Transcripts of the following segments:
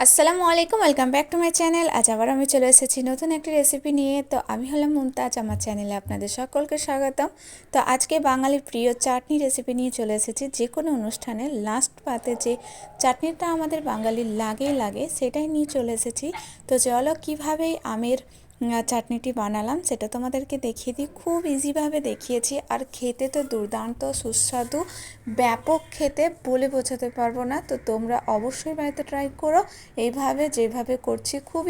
আসসালামু আলাইকুম, welcome back to my channel. আজ আবার আমি চলে এসেছি নতুন একটি রেসিপি নিয়ে। তো আমি হলাম মুমতাজ, আমার চ্যানেলে আপনাদের সকলকে স্বাগতম। তো আজকে বাঙালির প্রিয় চাটনি রেসিপি নিয়ে চলে এসেছি। যে কোনো অনুষ্ঠানে লাস্ট পাতে যে চাটনিটা আমাদের বাঙালির লাগেই লাগে, সেটাই নিয়ে চলে এসেছি। তো চলো কীভাবে আমের চাটনিটি বানালাম সেটা তোমাদেরকে দেখিয়ে দিই। খুব ইজিভাবে দেখিয়েছি, আর খেতে তো দুর্দান্ত সুস্বাদু, ব্যাপক খেতে, বলে বোঝাতে পারবো না। তো তোমরা অবশ্যই বাড়িতে ট্রাই করো এইভাবে, যেভাবে করছি খুব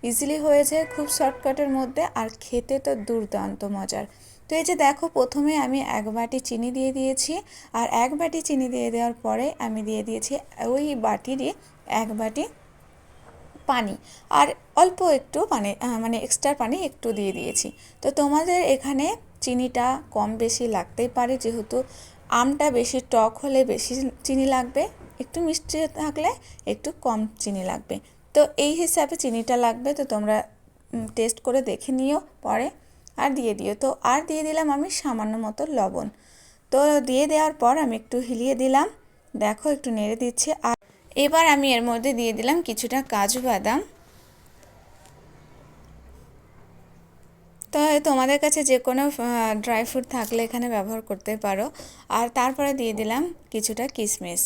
ইজিলি হয়ে যায়, খুব শর্টকাটের মধ্যে, আর খেতে তো দুর্দান্ত মজার। তো এই যে দেখো, প্রথমে আমি 1 বাটি চিনি দিয়ে দিয়েছি, আর 1 বাটি চিনি দিয়ে দেওয়ার পরে আমি দিয়ে দিয়েছি ওই বাটিরই 1 বাটি পানি, আর অল্প একটু মানে এক্সট্রা পানি একটু দিয়ে দিয়েছি। তো তোমাদের এখানে চিনিটা কম বেশি লাগতেই পারে, যেহেতু আমটা বেশি টক হলে বেশি চিনি লাগবে, একটু মিষ্টি থাকলে একটু কম চিনি লাগবে। তো এই হিসাবে চিনিটা লাগবে, তো তোমরা টেস্ট করে দেখে নিও পরে, আর দিয়ে দিও। তো আর দিয়ে দিলাম আমি সামান্য মতো লবণ। তো দিয়ে দেওয়ার পর আমি একটু হিলিয়ে দিলাম, দেখো একটু নেড়ে দিচ্ছি। আর এবার আমি এর মধ্যে দিয়ে দিলাম কিছুটা কাজু বাদাম। তো তোমাদের কাছে যে কোনো ড্রাই ফ্রুট থাকলে এখানে ব্যবহার করতে পারো। আর তারপরে দিয়ে দিলাম কিছুটা কিশমিশ।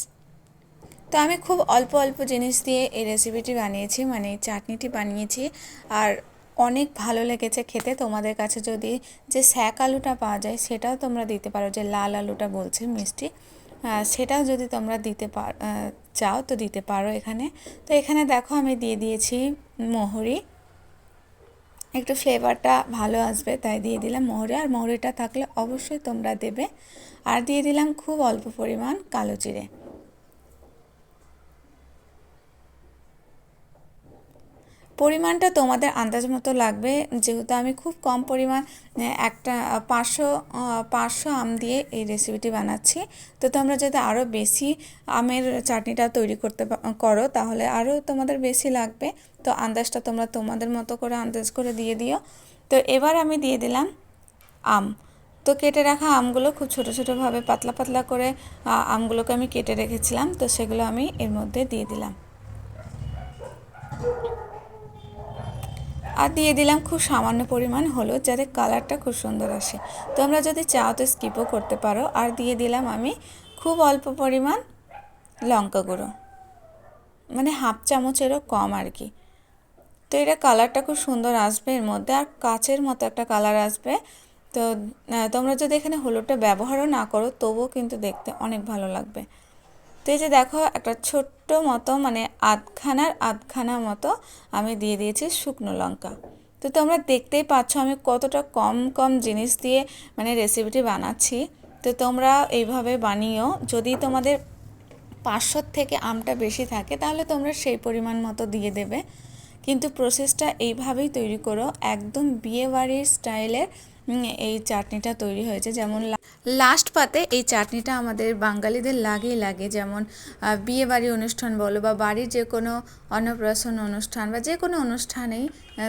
তো আমি খুব অল্প অল্প জিনিস দিয়ে এই রেসিপিটি বানিয়েছি, মানে এই চাটনিটি বানিয়েছি, আর অনেক ভালো লেগেছে খেতে। তোমাদের কাছে যদি যে স্যাক আলুটা পাওয়া যায় সেটাও তোমরা দিতে পারো, যে লাল আলুটা বলছে মিষ্টি, সেটাও যদি তোমরা চাও তো দিতে পারো এখানে। তো এখানে দেখো আমি দিয়ে দিয়েছি মৌরি, একটু ফ্লেভারটা ভালো আসবে তাই দিয়ে দিলাম মৌরি, আর মৌরিটা থাকলে অবশ্যই তোমরা দেবে। আর দিয়ে দিলাম খুব অল্প পরিমাণ কালো জিরে। পরিমাণটা তোমাদের আন্দাজ মতো লাগবে, যেহেতু আমি খুব কম পরিমাণ একটা 500 আম দিয়ে এই রেসিপিটি বানাচ্ছি। তো তোমরা যদি আরও বেশি আমের চাটনিটা তৈরি করো তাহলে আরও তোমাদের বেশি লাগবে। তো আন্দাজটা তোমরা তোমাদের মতো করে আন্দাজ করে দিয়ে দিও। তো এবার আমি দিয়ে দিলাম আম। তো কেটে রাখা আমগুলো খুব ছোটো ছোটোভাবে পাতলা পাতলা করে আমগুলোকে আমি কেটে রেখেছিলাম, তো সেগুলো আমি এর মধ্যে দিয়ে দিলাম। আর দিয়ে দিলাম খুব সামান্য পরিমাণ হলুদ, যাতে কালারটা খুব সুন্দর আসে। তোমরা যদি চাও তো স্কিপও করতে পারো। আর দিয়ে দিলাম আমি খুব অল্প পরিমাণ লঙ্কা গুঁড়ো, মানে হাফ চামচেরও কম আর কি। তো এটা কালারটা খুব সুন্দর আসবে এর মধ্যে, আর কাচের মতো একটা কালার আসবে। তো তোমরা যদি এখানে হলুদটা ব্যবহারও না করো তবুও কিন্তু দেখতে অনেক ভালো লাগবে। তো এই যে দেখো, একটা ছোট্ট মতো মানে আধখানা মতো আমি দিয়ে দিয়েছি শুকনো লঙ্কা। তো তোমরা দেখতেই পাচ্ছ আমি কতটা কম কম জিনিস দিয়ে মানে রেসিপিটি বানাচ্ছি। তো তোমরা এইভাবে বানিও। যদি তোমাদের 500 থেকে আমটা বেশি থাকে তাহলে তোমরা সেই পরিমাণ মতো দিয়ে দেবে, কিন্তু প্রসেসটা এইভাবেই তৈরি করো, একদম বিয়েবাড়ির স্টাইলের এই চাটনিটা তৈরি হয়েছে। যেমন লাস্ট পাতে এই চাটনিটা আমাদের বাঙালিদের লাগেই লাগে, যেমন বিয়েবাড়ি অনুষ্ঠান বলো বা বাড়ির যে কোনো অন্নপ্রাশন অনুষ্ঠান বা যে কোনো অনুষ্ঠানেই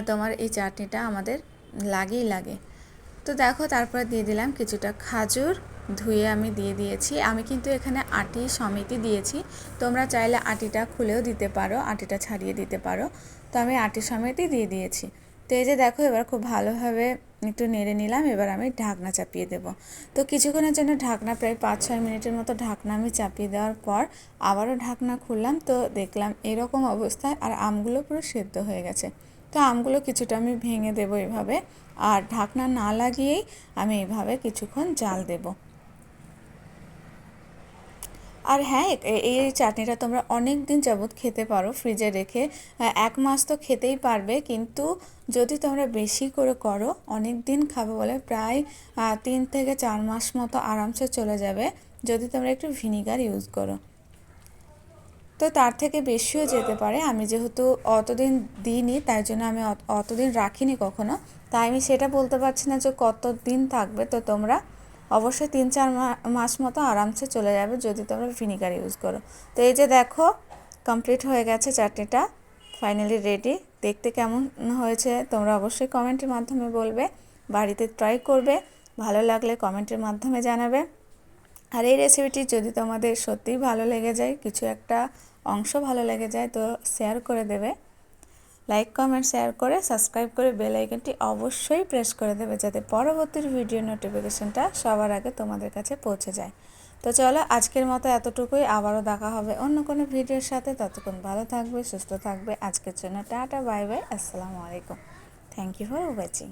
তোমার এই চাটনিটা আমাদের লাগেই লাগে। তো দেখো, তারপর দিয়ে দিলাম কিছুটা খাজুর, ধুয়ে আমি দিয়ে দিয়েছি। আমি কিন্তু এখানে আটি সমেতই দিয়েছি, তোমরা চাইলে আটিটা খুলেও দিতে পারো, আটিটা ছাড়িয়ে দিতে পারো। তো আমি আটি সমেতই দিয়ে দিয়েছি। তো এই যে দেখো, এবার খুব ভালোভাবে একটু নেড়ে নিলাম। এবার আমি ঢাকনা চাপিয়ে দেব। তো কিছুক্ষণের জন্য ঢাকনা, প্রায় 5-6 মিনিটের মতো ঢাকনা আমি চাপিয়ে দেওয়ার পর আবারও ঢাকনা খুললাম। তো দেখলাম এরকম অবস্থায়, আর আমগুলো পুরো সেদ্ধ হয়ে গেছে। তো আমগুলো কিছুটা আমি ভেঙে দেবো এভাবে, আর ঢাকনা না লাগিয়েই আমি এভাবে কিছুক্ষণ জাল দেব। আর হ্যাঁ, এই চাটনিটা তোমরা অনেক দিন যাবত খেতে পারো ফ্রিজে রেখে, 1 মাস তো খেতেই পারবে। কিন্তু যদি তোমরা বেশি করে করো, অনেক দিন খাবে বলে প্রায় 3 থেকে 4 মাস মতো আরামসে চলে যাবে, যদি তোমরা একটু ভিনিগার ইউজ করো। তো তার থেকে বেশিও যেতে পারে। আমি যেহেতু অতদিন দিইনি তাই জন্য আমি অতদিন রাখিনি কখনো, তাই আমি সেটা বলতে পারছি না যে কত দিন থাকবে। তো তোমরা অবশ্যই 3-4 মাস মতো আরামসে চলে যাবে যদি তোমরা ভিনিগার ইউজ করো। তো এই যে দেখো, কমপ্লিট হয়ে গেছে চাটনিটা, ফাইনালি রেডি। দেখতে কেমন হয়েছে তোমরা অবশ্যই কমেন্টের মাধ্যমে বলবে, বাড়িতে ট্রাই করবে, ভালো লাগলে কমেন্টের মাধ্যমে জানাবে। আর এই রেসিপিটি যদি তোমাদের সত্যিই ভালো লেগে যায়, কিছু একটা অংশ ভালো লেগে যায় তো শেয়ার করে দেবে, লাইক কমেন্ট শেয়ার করে সাবস্ক্রাইব করে বেল আইকনটি অবশ্যই প্রেস করে দেবে, যাতে পরবর্তী ভিডিও নোটিফিকেশনটা সবার আগে তোমাদের কাছে পৌঁছে যায়। তো চলো আজকের মতো এতটুকুই, আবারও দেখা হবে অন্য কোনো ভিডিওর সাথে। ততক্ষণ ভালো থাকবে, সুস্থ থাকবে। আজকের জন্য টাটা, বাই বাই, আসসালামু আলাইকুম। Thank you for watching.